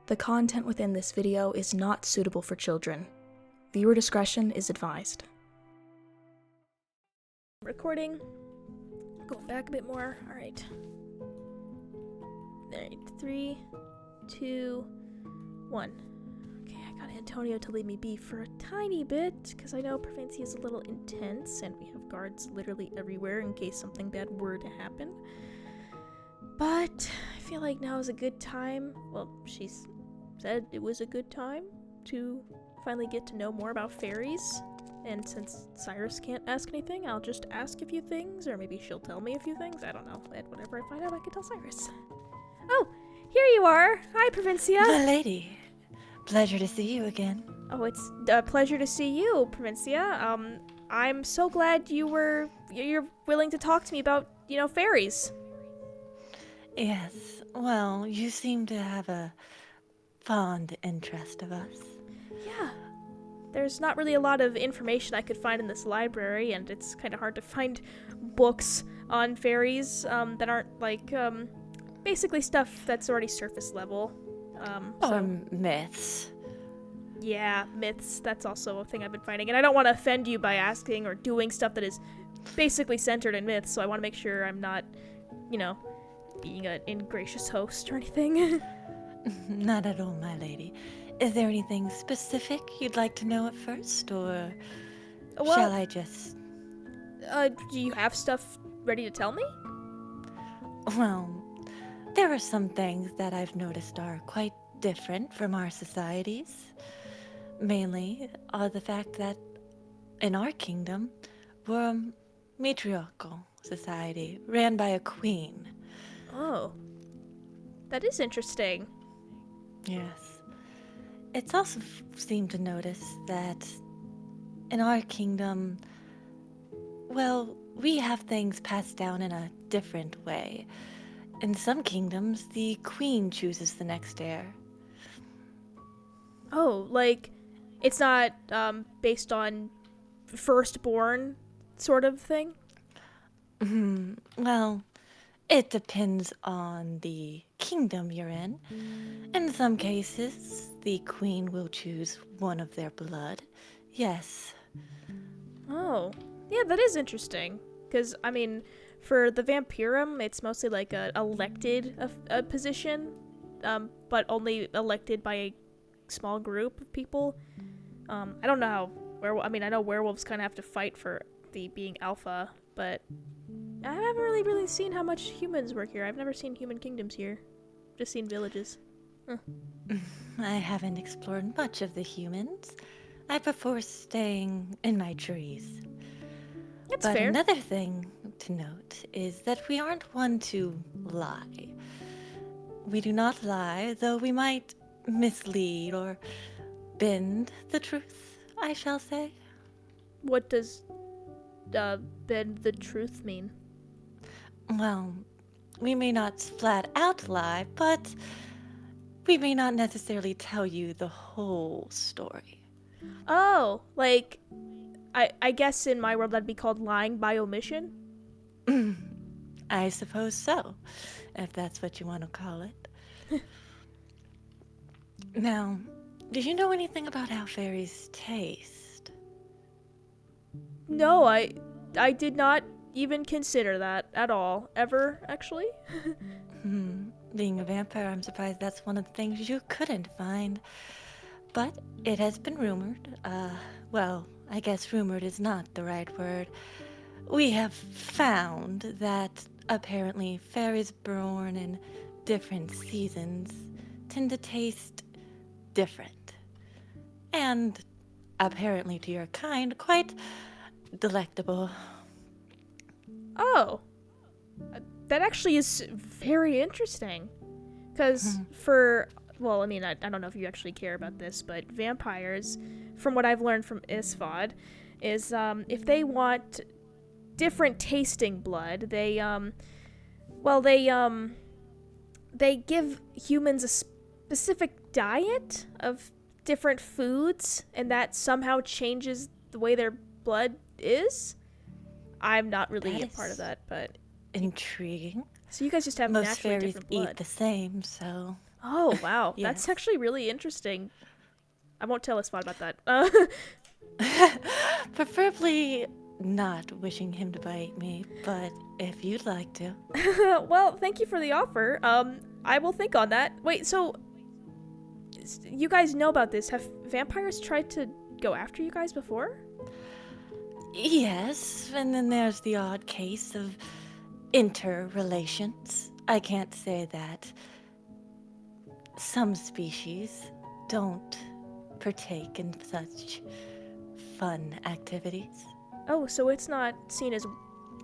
The content within this video is not suitable for children. Viewer discretion is advised. Recording. Going back a bit more. Alright. Alright, 3, 2, 1. Okay, I got Antonio to leave me be for a tiny bit, because I know Provincia is a little intense, and we have guards literally everywhere in case something bad were to happen. But I feel like now is a good time. Well, she said it was a good time to finally get to know more about fairies. And since Cyrus can't ask anything, I'll just ask a few things, or maybe she'll tell me a few things. I don't know. And whatever I find out, I can tell Cyrus. Oh, here you are. Hi, Provincia. My lady. Pleasure to see you again. Oh, it's a pleasure to see you, Provincia. I'm so glad you're willing to talk to me about, fairies. Yes, well, you seem to have a fond interest of us. Yeah. There's not really a lot of information I could find in this library, and it's kind of hard to find books on fairies that aren't basically stuff that's already surface level. Or myths. Yeah, myths. That's also a thing I've been finding, and I don't want to offend you by asking or doing stuff that is basically centered in myths, so I want to make sure I'm not, being an ingracious host or anything. Not at all, my lady. Is there anything specific you'd like to know at first, or shall I just... Do you have stuff ready to tell me? Well, there are some things that I've noticed are quite different from our societies. Mainly the fact that in our kingdom, we're a matriarchal society ran by a queen. Oh. That is interesting. Yes. It's also seemed to notice that in our kingdom, well, we have things passed down in a different way. In some kingdoms, the queen chooses the next heir. Oh, it's not based on firstborn sort of thing? Well, it depends on the kingdom you're in. In some cases, the queen will choose one of their blood. Yes. Oh. Yeah, that is interesting. Because, for the vampirum, it's mostly like a elected a position, but only elected by a small group of people. I don't know how I know werewolves kind of have to fight for the being alpha, but I haven't really seen how much humans work here. I've never seen human kingdoms here. Just seen villages. I haven't explored much of the humans. I prefer staying in my trees. That's But fair. another thing to note is that we aren't one to lie. We do not lie, though we might mislead or bend the truth, I shall say. What does bend the truth mean? Well, we may not flat out lie, but we may not necessarily tell you the whole story. Oh, I guess in my world that'd be called lying by omission? I suppose so, if that's what you want to call it. Now, do you know anything about how fairies taste? No, I did not even consider that at all. Ever, actually? Being a vampire, I'm surprised that's one of the things you couldn't find. But it has been rumored. Well, I guess rumored is not the right word. We have found that apparently fairies born in different seasons tend to taste different. And apparently to your kind, quite delectable. Oh. That actually is very interesting. Because I don't know if you actually care about this, but vampires, from what I've learned from Isfad, is if they want different tasting blood, they give humans a specific diet of different foods, and that somehow changes the way their blood is. I'm not really a part of that, but intriguing. so you guys just have Most naturally fairies different blood. eat the same, so Oh, wow. Yes. That's actually really interesting. I won't tell Isfad about that. Preferably not wishing him to bite me, but if you'd like to. Well, thank you for the offer. I will think on that. Wait, so you guys know about this? Have vampires tried to go after you guys before? Yes, and then there's the odd case of interrelations. I can't say that some species don't partake in such fun activities. Oh, so it's not seen as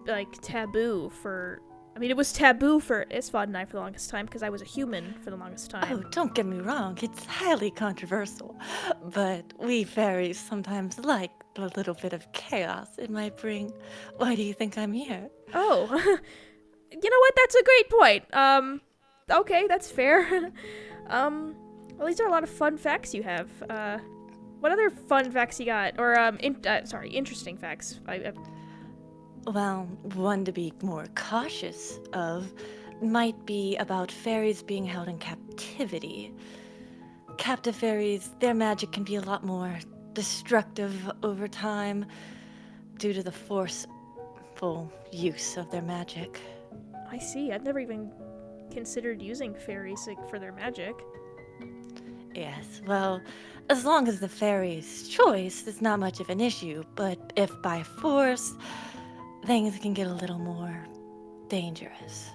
like taboo for. I mean, it was taboo for Isfad and I for the longest time because I was a human for the longest Oh, time. don't get me wrong, it's highly controversial, but we fairies sometimes like the little bit of chaos it might bring. Why do you think I'm here? Oh, you know what? That's a great point. Okay, that's fair. Well, these are a lot of fun facts you have. What other fun facts you got? Or, interesting facts. Well, one to be more cautious of might be about fairies being held in captivity. Captive fairies, their magic can be a lot more destructive over time due to the forceful use of their magic. I see. I've never even considered using fairies for their magic. Yes, well, as long as the fairy's choice is not much of an issue, but if by force, things can get a little more dangerous.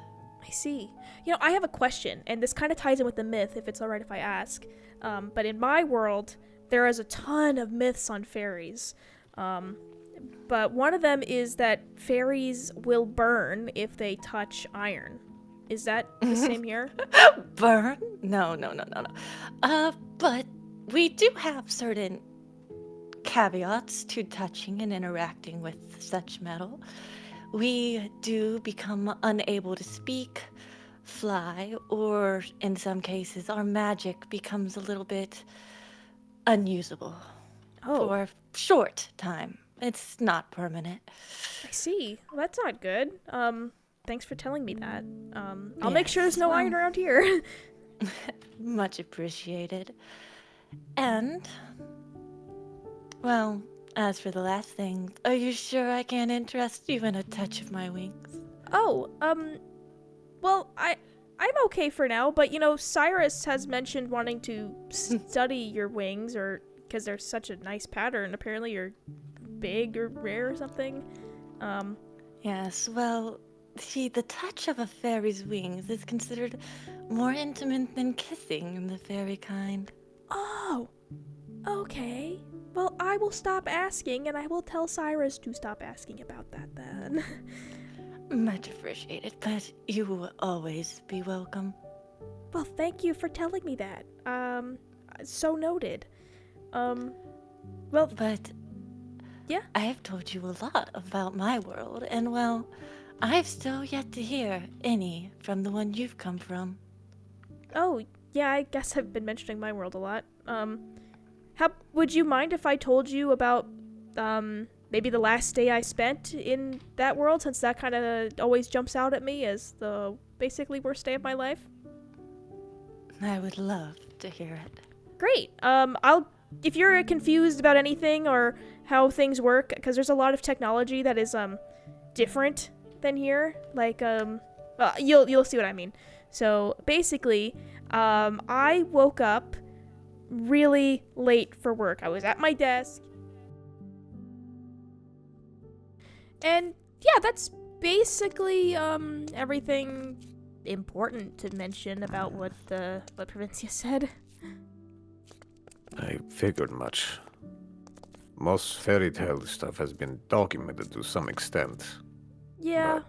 I see. You know, I have a question, and this kind of ties in with the myth, if it's alright if I ask. But in my world, there is a ton of myths on fairies. But one of them is that fairies will burn if they touch iron. Is that the same here? Burn? No. But we do have certain caveats to touching and interacting with such metal. We do become unable to speak, fly, or in some cases, our magic becomes a little bit unusable for a short time. It's not permanent. I see. Well, that's not good. Thanks for telling me that. I'll make sure there's Yes, no well- iron around here. Much appreciated. And, well, as for the last thing, are you sure I can't interest you in a touch of my wings? Well, I'm okay for now, but you know, Cyrus has mentioned wanting to study your wings, or because they're such a nice pattern. Apparently, you're big or rare or something. Yes, well, see, the touch of a fairy's wings is considered more intimate than kissing in the fairy kind. Oh, okay. Well, I will stop asking, and I will tell Cyrus to stop asking about that then. Much appreciated, but you will always be welcome. Well, thank you for telling me that. So noted. Well, But yeah. I have told you a lot about my world, and well, I've still yet to hear any from the one you've come from. Oh, yeah, I guess I've been mentioning my world a lot. How would you mind if I told you about, maybe the last day I spent in that world, since that kind of always jumps out at me as the basically worst day of my life? I would love to hear it. Great. If you're confused about anything or how things work, because there's a lot of technology that is, different than here, like, well, you'll see what I mean. So, basically, I woke up really late for work. I was at my desk. And, yeah, that's basically, everything important to mention about what Provincia said. I figured much. Most fairy tale stuff has been documented to some extent. Yeah,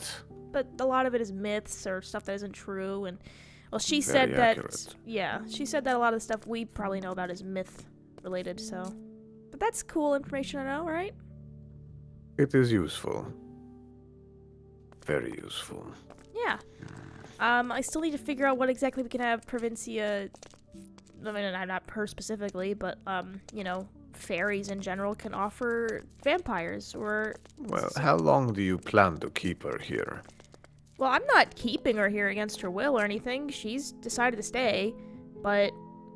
But but a lot of it is myths or stuff that isn't true. And, well, she Very said that, accurate. yeah, she said that a lot of the stuff we probably know about is myth related, so. But that's cool information to know, right? it is useful. Very useful. Yeah. I still need to figure out what exactly we can have Provincia. I mean, not her specifically, but you know, fairies in general can offer vampires or. Well, how long do you plan to keep her here? Well, I'm not keeping her here against her will or anything. She's decided to stay. But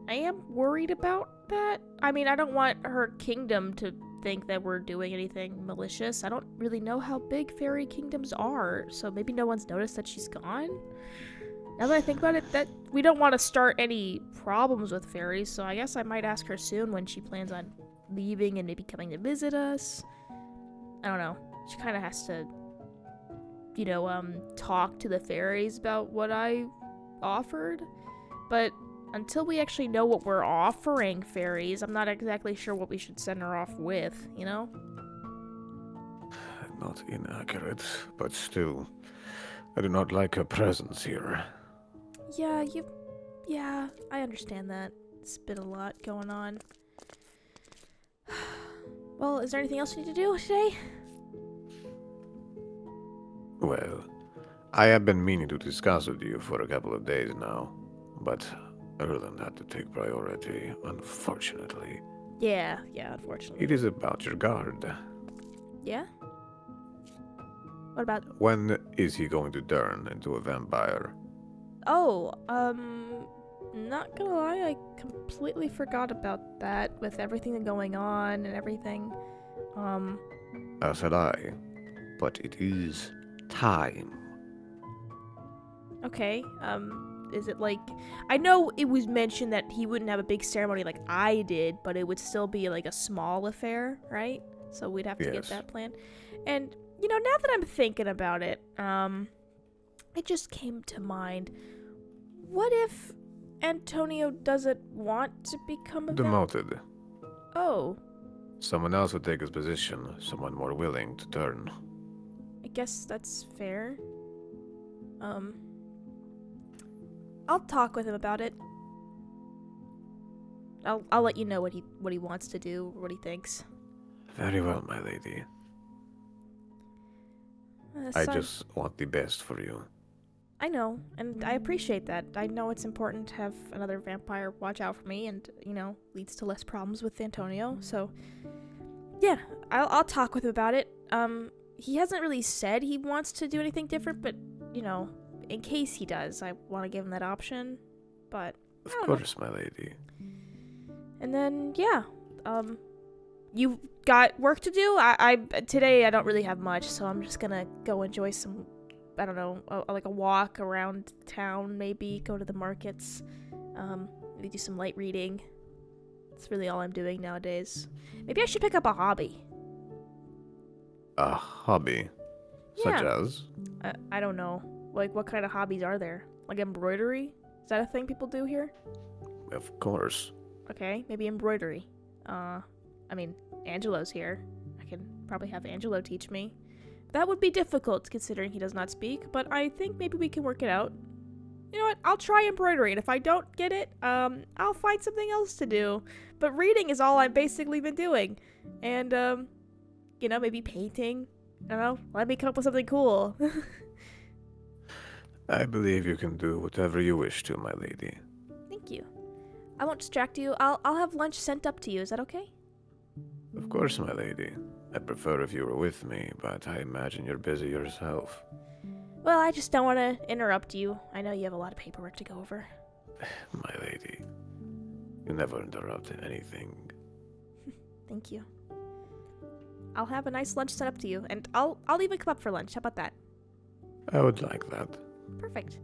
I am worried about that. I mean, I don't want her kingdom to think that we're doing anything malicious. I don't really know how big fairy kingdoms are, so maybe no one's noticed that she's gone. Now that I think about it, that we don't want to start any problems with fairies, so I guess I might ask her soon when she plans on leaving and maybe coming to visit us. I don't know. She kind of has to, talk to the fairies about what I offered. But until we actually know what we're offering fairies, I'm not exactly sure what we should send her off with, you know? Not inaccurate, but still, I do not like her presence here. Yeah, I understand that. It's been a lot going on. Well, is there anything else we need to do today? Well, I have been meaning to discuss with you for a couple of days now, but Erland had to take priority, unfortunately. Yeah, unfortunately. It is about your guard. Yeah? What about... When is he going to turn into a vampire? Oh, not gonna lie, I completely forgot about that with everything going on and everything. As had I, but it is time. Okay, is it like... I know it was mentioned that he wouldn't have a big ceremony like I did, but it would still be like a small affair, right? So we'd have to get that planned. And, now that I'm thinking about it, it just came to mind. What if Antonio doesn't want to become a Demoted. Oh. Someone else would take his position, someone more willing to turn. I guess that's fair. I'll talk with him about it. I'll let you know what he wants to do, or what he thinks. Very well, my lady. I just want the best for you. I know, and I appreciate that. I know it's important to have another vampire watch out for me, and, leads to less problems with Antonio, so... Yeah, I'll talk with him about it. He hasn't really said he wants to do anything different, but, in case he does, I want to give him that option, but... Of course, my lady. And then, yeah, you got work to do? Today I don't really have much, so I'm just gonna go enjoy some... I don't know, like a walk around town, maybe go to the markets, maybe do some light reading. That's really all I'm doing nowadays. Maybe I should pick up a hobby. A hobby? Such as? I don't know. Like, what kind of hobbies are there? Like embroidery? Is that a thing people do here? Of course. Okay, maybe embroidery. Angelo's here. I can probably have Angelo teach me. That would be difficult, considering he does not speak, but I think maybe we can work it out. You know what? I'll try embroidery, and if I don't get it, I'll find something else to do. But reading is all I've basically been doing. And, maybe painting. I don't know. Let me come up with something cool. I believe you can do whatever you wish to, my lady. Thank you. I won't distract you. I'll have lunch sent up to you. Is that okay? Of course, my lady. I'd prefer if you were with me, but I imagine you're busy yourself. Well, I just don't want to interrupt you. I know you have a lot of paperwork to go over. My lady, you never interrupt anything. Thank you. I'll have a nice lunch set up to you, and I'll even come up for lunch. How about that? I would like that. Perfect.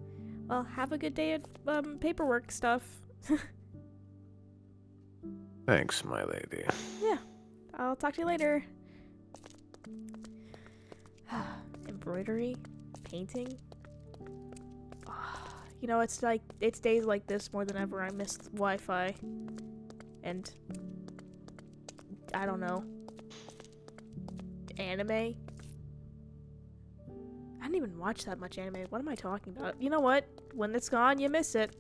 Well, have a good day at paperwork stuff. Thanks, my lady. Yeah. I'll talk to you later. Embroidery, painting. It's days like this more than ever I miss Wi-Fi. And I don't know. Anime. I didn't even watch that much anime. What am I talking about? You know what? When it's gone, you miss it.